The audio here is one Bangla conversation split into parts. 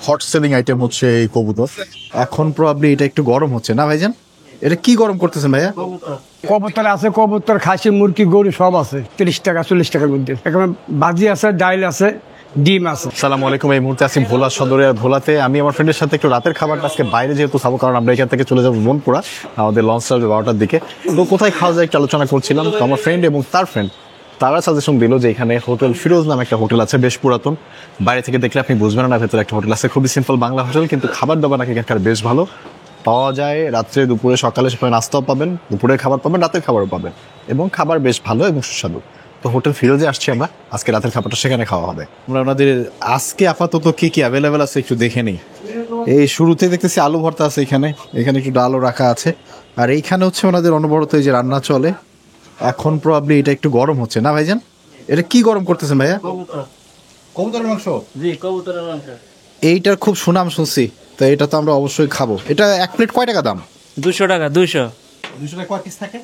হট সেলিং আইটেম হচ্ছে এই কবুতর। এখন প্রবাবলি এটা একটু গরম হচ্ছে না ভাইজান? এটা কি গরম করতেছেন ভাইয়া? কবুতর আছে, কবুতর, খাসি, মুরগি, গরু সব আছে 30 টাকা 40 টাকার মধ্যে। এখানে ভাজি আছে, ডাইল আছে, ডিম আছে। আসসালামু আলাইকুম। এই মুহূর্তে আছি ভোলা সদরে। আর ভোলাতে আমি আমার ফ্রেন্ডের সাথে একটু রাতের খাবারটা আজকে বাইরে যেহেতু খাবো, কারণ আমরা এখান থেকে চলে যাবো মনপুরা, আমাদের লঞ্চ আসবে 12টার দিকে। তো কোথায় খাওয়া যায় একটু আলোচনা করছিলাম। তো আমার ফ্রেন্ড এবং তার ফ্রেন্ড তারা সাজেশন দিল যে এখানে হোটেল ফিরোজ নামে একটা হোটেল আছে, বেশ পুরাতন। বাইরে থেকে দেখলে আপনি বুঝবেন না ভেতরে একটা হোটেল আছে, খুবই সিম্পল বাংলা হোটেল, কিন্তু খাবার দাবার নাকি এখানকার বেশ ভালো পাওয়া যায়। রাত্রে, দুপুরে, সকালে সেখানে নাস্তাও পাবেন, দুপুরের খাবার পাবেন, রাতের খাবারও পাবেন, এবং খাবার বেশ ভালো এবং সুস্বাদু। তো হোটেল ফিরোজে আসছি আমরা, আজকে রাতের খাবারটা সেখানে খাওয়া হবে। আমরা ওনাদের আজকে আপাতত কি কি অ্যাভেলেবেল আছে একটু দেখে নিই। এই শুরুতে দেখতেছি আলু ভর্তা আছে এখানে, এখানে একটু ডালও রাখা আছে। আর এইখানে হচ্ছে ওনাদের অনবরত এই যে রান্না চলে। এখন প্রবাবলি এটা একটু গরম হচ্ছে না ভাইজান? এটা কি গরম করতেছেন ভাইয়া? কবুতরের মাংস। জি, কবুতরের মাংস। এইটার খুব সুনাম শুনছি, তো এটা তো আমরা অবশ্যই খাবো। এটা এক প্লেট কয় টাকা দাম? 200 টাকা। 200 টাকা কয় পিস থাকে?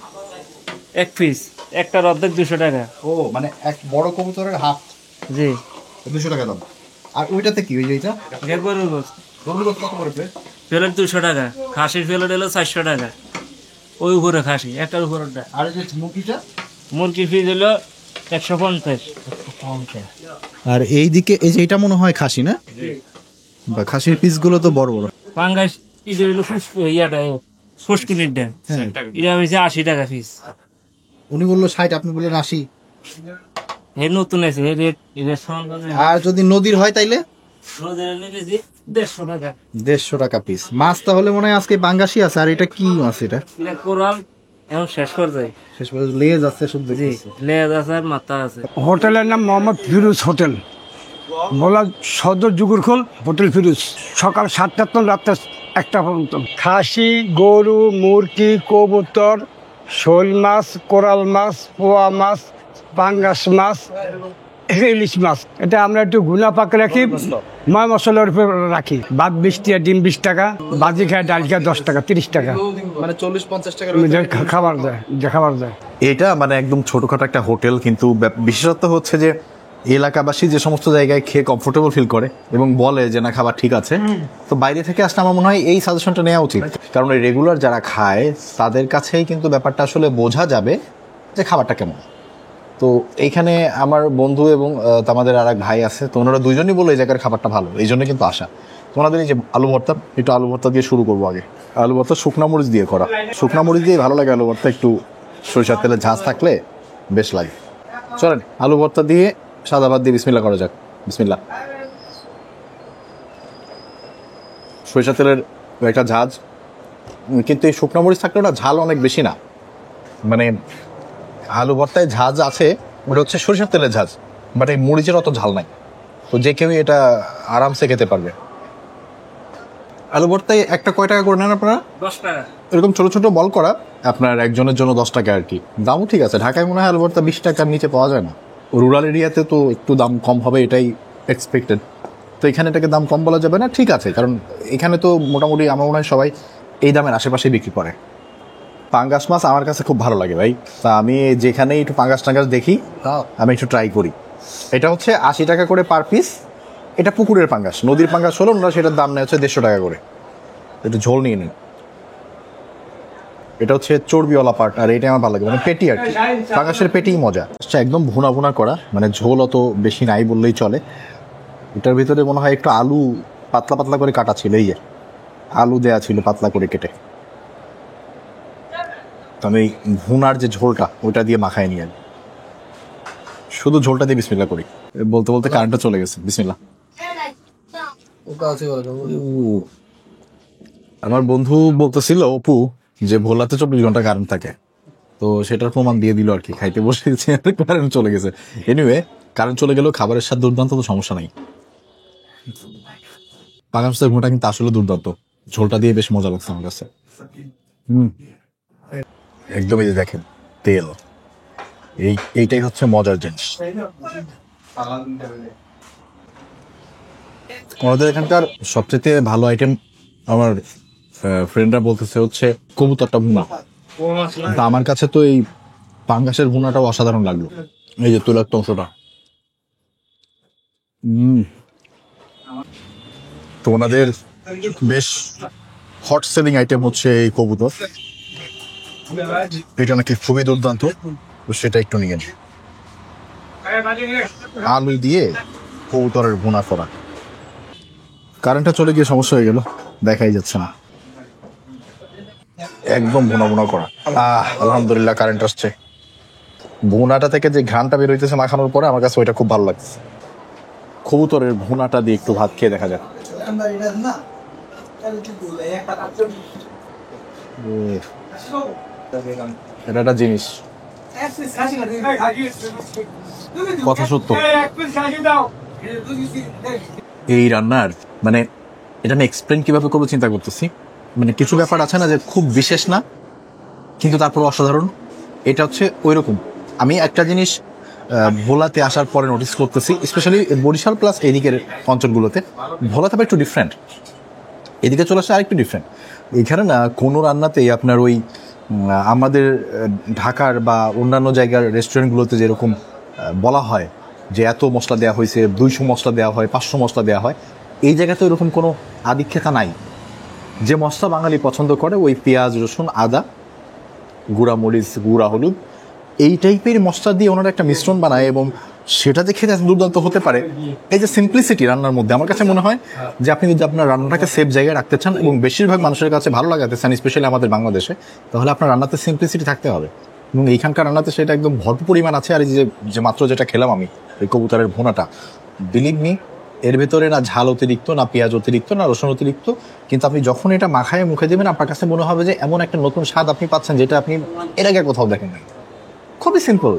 এক পিস, একটার অর্ধেক 200 টাকা। ও মানে এক বড় কবুতরের হাফ জি, 200 টাকা দাম। আর ওইটাতে কি, ওই যে এটা গরুর গোশত। গরুর গোশত কত করে প্লেট? প্লেট 200 টাকা। খাসির প্লেট হলো 400 টাকা। ওই উপরে খাসি, একটার উপরটা। আর এই যে মুরগিটা? মুরগির পিস হলো 150। আর এইদিকে এই যে এটা মনে হয় খাসি না? বা খাসির পিসগুলো তো বড় বড়। পাঙ্গাস এটা হলো ইয়াটা, ফুসকুনির ডাল। এটা হয়েছে 80 টাকা পিস। উনি বললো 60, আপনি বললেন 80। হে নতুন আছে, হে রেট এটা সমান। আর যদি নদীর হয় তাইলে রোজের লেগেছি 150 টাকা। 150 টাকা পিস। মাছ তাহলে মনে হয় আজকে বাঙ্গাসি আছে। আর এটা কি মাছ? এটা এটা কোরাল এখন শেষ করে যায়। শেষ পর্যন্ত লেজ আছে শুধু। জি, লেজ আছে আর মাথা আছে। হোটেলের নাম মোহাম্মদ ফিরোজ হোটেল, ভোলা সদর জুগুরখোল। হোটেল ফিরোজ সকাল 7টা তো রাত্রে 1টা পর্যন্ত। খাসি, গরু, মুরগি, কবুতর, শোল মাছ, কোরাল মাছ, পোয়া মাছ, পাঙ্গাস মাছ, ইলিশ মাছ। এটা আমরা একটু গুনা পাক রাখি, ময় মশলার উপর রাখি। ভাত 20 টাকা, ডিম 20 টাকা, ভাজি খায়, ডাল খায় 10 টাকা 30 টাকা, মানে 40-50 টাকা খাবার যায়, যে খাবার যায়। এটা মানে একদম ছোটখাটো একটা হোটেল, কিন্তু বিশেষত্ব হচ্ছে যে এলাকাবাসী যে সমস্ত জায়গায় খেয়ে কমফোর্টেবল ফিল করে এবং বলে যে না খাবার ঠিক আছে, তো বাইরে থেকে আসলে আমার মনে হয় এই সাজেশনটা নেওয়া উচিত। কারণ এই রেগুলার যারা খায় তাদের কাছেই কিন্তু ব্যাপারটা আসলে বোঝা যাবে যে খাবারটা কেমন। তো এইখানে আমার বন্ধু এবং আমাদের আর এক ভাই আছে, তো ওনারা দুইজনই বলে এই জায়গার খাবারটা ভালো, এই জন্য কিন্তু আসা। তো ওনাদের এই যে আলু ভর্তা, একটু আলু ভর্তা দিয়ে শুরু করবো। আগে আলু ভর্তা শুকনা মরিচ দিয়ে করা, শুকনা মরিচ দিয়ে ভালো লাগে আলু ভর্তা, একটু সরিষার তেলে ঝাঁজ থাকলে বেশ লাগে। চলেন আলু ভর্তা দিয়ে সাদা ভাত দিয়ে বিসমিল্লাহ করা যাক। বিসমিল্লাহ। সরিষার তেলের একটা ঝাঁজ, কিন্তু এই শুকনা মরিচ থাকলেও না ঝাল অনেক বেশি না। মানে আলু ভর্তায় ঝাঁজ আছে, ওটা হচ্ছে সরিষার তেলের ঝাঁজ, বাট এই মরিচের অত ঝাল নাই। তো যে কেউ এটা আরামসে খেতে পারবে। আলু ভর্তায় একটা কয় টাকা করে নেন আপনারা? 10 টাকা। এরকম ছোট ছোট বল করা, আপনার একজনের জন্য 10 টাকা আর কি। দামও ঠিক আছে। ঢাকায় মনে হয় আলু ভর্তা 20 টাকার নিচে পাওয়া যায় না। রুরাল এরিয়াতে তো একটু দাম কম হবে, এটাই এক্সপেক্টেড। তো এখানে এটাকে দাম কম বলা যাবে না, ঠিক আছে, কারণ এখানে তো মোটামুটি আমার মনে হয় সবাই এই দামের আশেপাশেই বিক্রি করে। পাঙ্গাস মাছ আমার কাছে খুব ভালো লাগে ভাই, তা আমি যেখানেই একটু পাঙ্গাস টাঙ্গাস দেখি আমি একটু ট্রাই করি। এটা হচ্ছে 80 টাকা করে পার পিস। এটা পুকুরের পাঙ্গাস, নদীর পাঙ্গাস হলো ওনারা সেটার দাম নেয় হচ্ছে 150 টাকা করে। একটু ঝোল নিয়ে নিন। এটা হচ্ছে চর্বিওয়ালা পার্ট, আর এটা আমার ভালো লাগে, মানে পেটি আর কি। পাঙ্গাসের পেটিই মজা। একদম ভুনা ভুনা করা, মানে ঝোল অত বেশি নাই বললেই চলে। এটার ভিতরে মনে হয় একটু আলু পাতলা পাতলা করে কাটা ছিল, এই যে আলু দেয়া ছিল পাতলা করে কেটে। আমি ভুনার যে ঝোলটা ওইটা দিয়ে মাখায় নিয়ে আনি, শুধু ঝোলটা দিয়ে বিসমিল্লাহ করি। বলতে বলতে কারেন্টটা চলে গেছে। বিসমিল্লাহ। আমার বন্ধু বলতেছিল অপু যে ভোলাতে 24 ঘন্টা কারেন্ট থাকে, তো সেটার প্রমাণ দিয়ে দিল আর কি। খাইতে বসে কারেন্ট চলে গেছে। এনিওয়ে, কারেন্ট চলে গেলেও খাবারের স্বাদ দুর্দান্ত, তো সমস্যা নাই। পাঙ্গাস মাছের ভুনাটা কিন্তু আসলে দুর্দান্ত, ঝোলটা দিয়ে বেশ মজা লাগছে আমার কাছে। একদম এই যে দেখেন তেল, এইটাই হচ্ছে মজার জিনিস। আমাদের এখানকার সবচেয়ে ভালো আইটেম আমার ফ্রেন্ডরা বলতেছে হচ্ছে কবুতরটা ভুনা। তা আমার কাছে তো এই পাঙ্গাসের ভুনাটাও অসাধারণ লাগলো। এই যে তৈলাক্ত অংশটা, তো ওনাদের বেশ হট সেলিং আইটেম হচ্ছে এই কবুতর, এটা নাকি খুবই দুর্দান্ত, তো সেটা একটু নিয়ে নিন। আলু দিয়ে কবুতরের ভুনা করা। কারেন্টটা চলে গিয়ে সমস্যা হয়ে গেল, দেখাই যাচ্ছে না, একদম ভুনা ভুনা করা। আলহামদুলিল্লাহ কারেন্ট আসছে। ভুনাটা থেকে যে ঘ্রাণটা বের হইতেছে মাখানোর পরে আমার কাছে ওইটা খুব ভালো লাগছে। কবুতরের ভুনাটা দিয়ে একটু ভাত খেয়ে দেখা যাক। এটা একটা জিনিস, কথা সত্য। এই রান্নার মানে এটা আমি এক্সপ্লেন কিভাবে করবো চিন্তা করতেছি। মানে কিছু ব্যাপার আছে না যে খুব বিশেষ না কিন্তু তারপর অসাধারণ, এটা হচ্ছে ওই রকম। আমি একটা জিনিস ভোলাতে আসার পরে নোটিস করতেছি, স্পেশালি বরিশাল প্লাস এদিকের অঞ্চলগুলোতে ভোলাতে আবার একটু ডিফারেন্ট, এদিকে চলে আসে আরেকটু ডিফারেন্ট। এখানে না কোনো রান্নাতেই আপনার ওই আমাদের ঢাকার বা অন্যান্য জায়গার রেস্টুরেন্টগুলোতে যেরকম বলা হয় যে এত মশলা দেওয়া হয়েছে, 200 মশলা দেওয়া হয়, 500 মশলা দেওয়া হয়, এই জায়গাতে ওরকম কোনো আদিক্ষেতা নাই। যে মশলা বাঙালি পছন্দ করে ওই পেঁয়াজ, রসুন, আদা, গুঁড়া মরিচ, গুঁড়া হলুদ, এই টাইপের মশলা দিয়ে ওনারা একটা মিশ্রণ বানায় এবং সেটা যে খেতে দুর্দান্ত হতে পারে। এই যে সিম্পলিসিটি রান্নার মধ্যে, আমার কাছে মনে হয় যে আপনি যদি আপনার রান্নাটাকে সেফ জায়গায় রাখতে চান এবং বেশিরভাগ মানুষের কাছে ভালো লাগাতে চান, স্পেশালি আমাদের বাংলাদেশে, তাহলে আপনার রান্নাতে সিম্পলিসিটি থাকতে হবে। এবং এইখানকার রান্নাতে সেটা একদম ভরপুর পরিমাণ আছে। আর এই যে মাত্র যেটা খেলাম আমি, এই কবুতরের ভুনাটা, বিলিভ মি, এর ভেতরে না ঝাল অতিরিক্ত, না পেঁয়াজ অতিরিক্ত, না রসুন অতিরিক্ত, কিন্তু আপনি যখন এটা মাখায় মুখে দেবেন আপনার কাছে মনে হবে যে এমন একটা নতুন স্বাদ আপনি পাচ্ছেন যেটা আপনি এর আগে কোথাও দেখেন নাই। খুবই সিম্পল।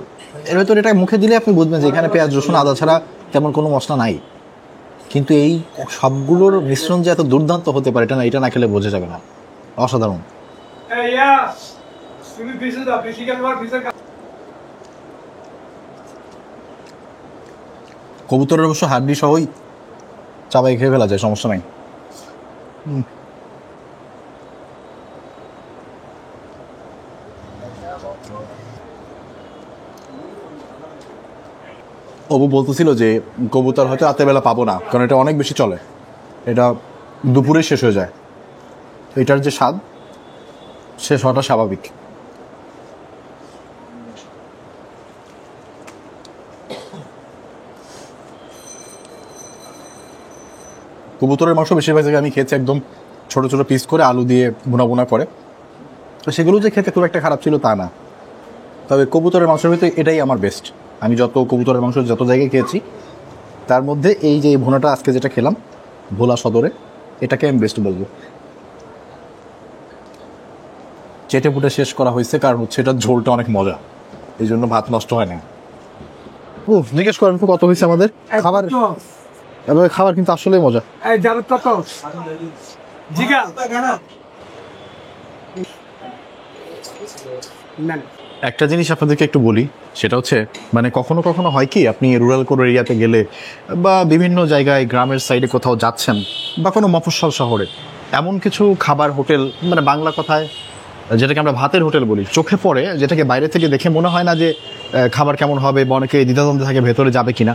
এর ভেতরে এটা মুখে দিলে আপনি বুঝবেন যে এখানে পেঁয়াজ, রসুন, আদা ছাড়া তেমন কোনো মশলা নাই। কিন্তু এই সবগুলোর মিশ্রণ যে এত দুর্দান্ত হতে পারে এটা না খেলে বোঝা যাবে না। অসাধারণ। কবুতরের অবশ্য হাড্ডি সহই চাবাই খেয়ে ফেলা যায়, সমস্যা নাই। অবু বলতেছিল যে কবুতর হয়তো রাতের বেলা পাবো না, কারণ এটা অনেক বেশি চলে, এটা দুপুরে শেষ হয়ে যায়। এটার যে স্বাদ শেষ হওয়াটা স্বাভাবিক। কবুতরের মাংস বেশিরভাগ জায়গায় আমি খেয়েছি একদম ছোট ছোট পিস করে আলু দিয়ে ভুনা ভুনা করে, তো সেগুলো যে খেতে খুব একটা খারাপ ছিল তা না। তবে কবুতরের মাংসের ভিতরে এটাই আমার বেস্ট। আমি যত কবুতরের মাংস যত জায়গায় খেয়েছি তার মধ্যে এই যে ভুনাটা আজকে যেটা খেলাম ভোলা সদরে, এটাকে আমি বেস্ট বলবো। চেটে পুটে শেষ করা হয়েছে, কারণ হচ্ছে এটার ঝোলটা অনেক মজা, এই জন্য ভাত নষ্ট হয় না। ও জিজ্ঞেস করেন তো কত হয়েছে আমাদের খাবার? এবার খাবার কিন্তু আসলেই মজা। একটা জিনিস আপনাদেরকে একটু বলি, সেটা হচ্ছে মানে কখনো কখনো হয় কি, আপনি রুরাল কোনো এরিয়াতে গেলে বা বিভিন্ন জায়গায় গ্রামের সাইডে কোথাও যাচ্ছেন বা কোনো মফস্বল শহরে, এমন কিছু খাবার হোটেল, মানে বাংলা কথায় যেটাকে আমরা ভাতের হোটেল বলি, চোখে পড়ে, যেটাকে বাইরে থেকে দেখে মনে হয় না যে খাবার কেমন হবে বা অনেকে দ্বিধাদ্বন্দ্বে থাকে ভেতরে যাবে কিনা,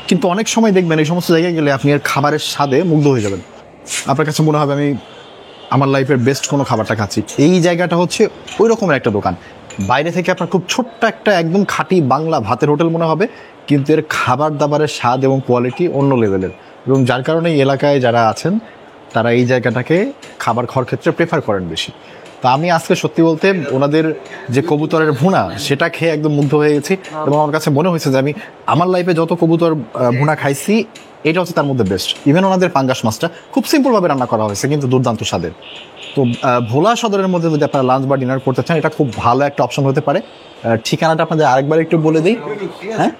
কিন্তু অনেক সময় দেখবেন এই সমস্ত জায়গায় গেলে আপনি এর খাবারের স্বাদে মুগ্ধ হয়ে যাবেন। আপনার কাছে মনে হবে আমি আমার লাইফের বেস্ট কোনো খাবারটা খাচ্ছি। এই জায়গাটা হচ্ছে ওই রকমের একটা দোকান, বাইরে থেকে আপনার খুব ছোট্ট একটা একদম খাঁটি বাংলা ভাতের হোটেল মনে হবে, কিন্তু এর খাবার দাবারের স্বাদ এবং কোয়ালিটি অন্য লেভেলের, এবং যার কারণে এই এলাকায় যারা আছেন তারা এই জায়গাটাকে খাবার খাওয়ার ক্ষেত্রে প্রেফার করেন বেশি। তো আমি আজকে সত্যি বলতে ওনাদের যে কবুতরের ভুনা সেটা খেয়ে একদম মুগ্ধ হয়ে গেছি, এবং আমার কাছে মনে হয়েছে যে আমি আমার লাইফে যত কবুতর ভুনা খাইছি এটা হচ্ছে তার মধ্যে বেস্ট। ইভেন ওনাদের পাঙ্গাস মাছটা খুব সিম্পলভাবে রান্না করা হয়েছে কিন্তু দুর্দান্ত স্বাদের। তো ভোলা সদরের মধ্যে যদি আপনারা লাঞ্চ বা ডিনার করতে চান এটা খুব ভালো একটা অপশন হতে পারে। ঠিকানাটা আপনাদের আরেকবার একটু বলে দিই। হ্যাঁ,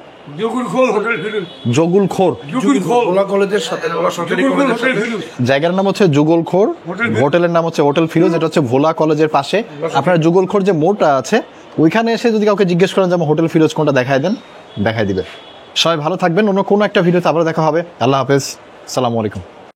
জগুল খোর, জায়গার নাম হচ্ছে যুগল খোর, হোটেলের নাম হচ্ছে হোটেল ফিরোজ, এটা হচ্ছে ভোলা কলেজের পাশে। আপনার যুগল খোর যে মোড়টা আছে ওইখানে এসে যদি কাউকে জিজ্ঞেস করেন যে আমার হোটেল ফিরোজ কোনটা দেখায় দেন, দেখাই দিবে। সবাই ভালো থাকবেন, অন্য কোনো একটা ভিডিওতে আবার দেখা হবে। আল্লাহ হাফেজ, আসসালামু আলাইকুম।